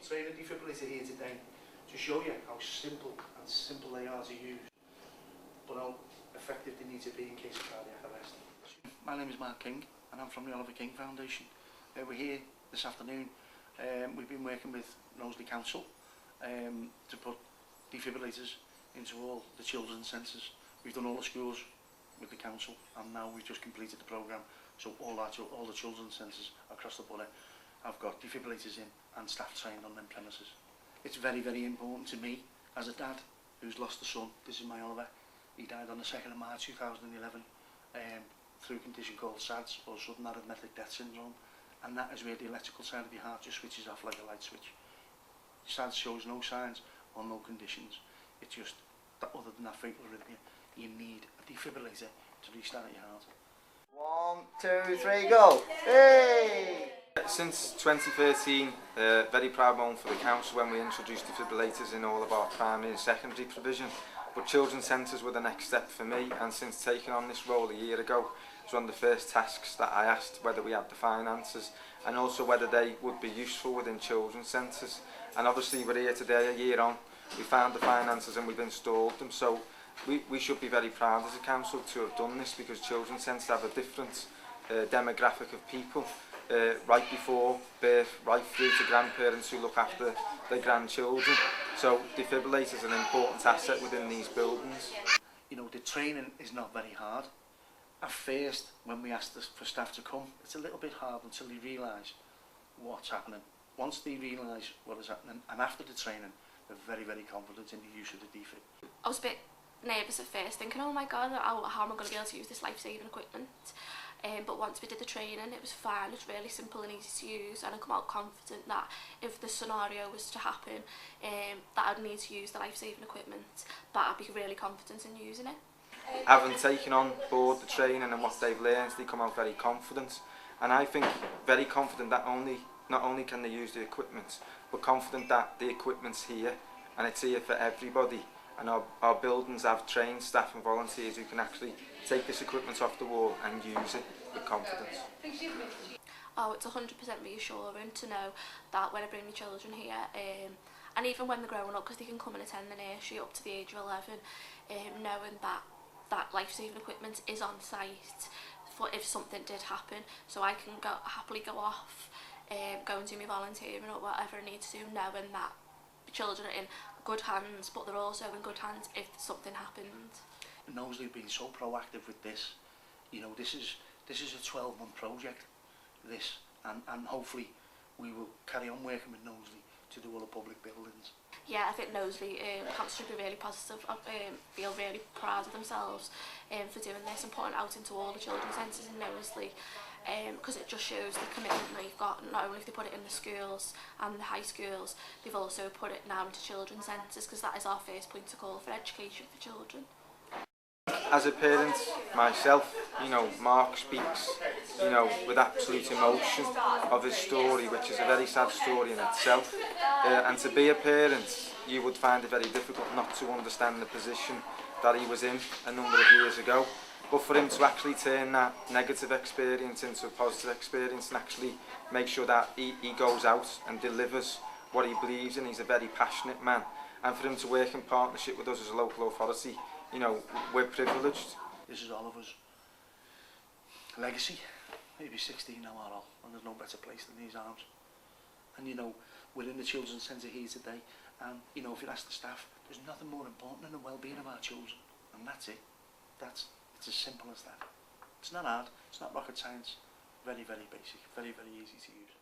training defibrillator here today to show you how simple they are to use, but how effective they need to be in case of cardiac arrest. My name is Mark King and I'm from the Oliver King Foundation. We're here this afternoon. We've been working with Knowsley Council to put defibrillators into all the children's centres. We've done all the schools with the council, and now we've just completed the programme, so all the children's centres across the borough have got defibrillators in and staff trained on them premises. It's very, very important to me as a dad who's lost a son. This is my Oliver. He died on the 2nd of March 2011 through a condition called SADS, or Sudden Arrhythmic Death Syndrome, and that is where the electrical side of your heart just switches off like a light switch. SADS shows no signs or no conditions. It's just that other than that fatal arrhythmia, you need a defibrillator to restart your heart. 1, 2, 3, go! Hey! Since 2013, very proud moment for the council when we introduced defibrillators in all of our primary and secondary provision. But children's centres were the next step for me, and since taking on this role a year ago, it was one of the first tasks that I asked whether we had the finances and also whether they would be useful within children's centres. And obviously we're here today, a year on, we found the finances and we've installed them, so we should be very proud as a council to have done this, because children's centres have a different demographic of people, right before birth, right through to grandparents who look after their grandchildren. So defibrillators are an important asset within these buildings. You know, the training is not very hard. At first, when we asked for staff to come, it's a little bit hard until they realise what's happening. Once they realise what is happening, and after the training, they're very, very confident in the use of the defib. I was a bit nervous at first, thinking, oh my god, how am I going to be able to use this life-saving equipment? But once we did the training, it was fine. It was really simple and easy to use, and I come out confident that if the scenario was to happen, that I'd need to use the life-saving equipment, but I'd be really confident in using it. Having taken on board the training and what they've learned, they come out very confident, and I think very confident that not only can they use the equipment, but confident that the equipment's here and it's here for everybody. And our buildings have trained staff and volunteers who can actually take this equipment off the wall and use it with confidence. Oh, it's 100% reassuring to know that when I bring the children here, and even when they're growing up, because they can come and attend the nursery up to the age of 11, knowing that life-saving equipment is on site for if something did happen, so I can happily go off, go and do my volunteering or whatever I need to do, knowing that the children are in good hands, but they're also in good hands if something happened. Knowsley have been so proactive with this. You know, this is a 12-month project, this, and hopefully we will carry on working with Knowsley to do all the public buildings. Yeah, I think Knowsley should be really positive, feel really proud of themselves for doing this and putting it out into all the children's centres in Knowsley, because it just shows the commitment they've got. Not only have they put it in the schools and the high schools, they've also put it now into children's centres, because that is our first point of call for education for children. As a parent myself, you know, Mark speaks, you know, with absolute emotion of his story, which is a very sad story in itself. And to be a parent, you would find it very difficult not to understand the position that he was in a number of years ago. But for him to actually turn that negative experience into a positive experience and actually make sure that he goes out and delivers what he believes in, he's a very passionate man. And for him to work in partnership with us as a local authority, you know, we're privileged. This is Oliver's legacy. Maybe 16 now, Arl, and there's no better place than these arms. And you know, we're in the children's centre here today, and you know, if you ask the staff, there's nothing more important than the well-being of our children, and that's it. It's as simple as that. It's not hard, it's not rocket science. Very, very basic, very, very easy to use.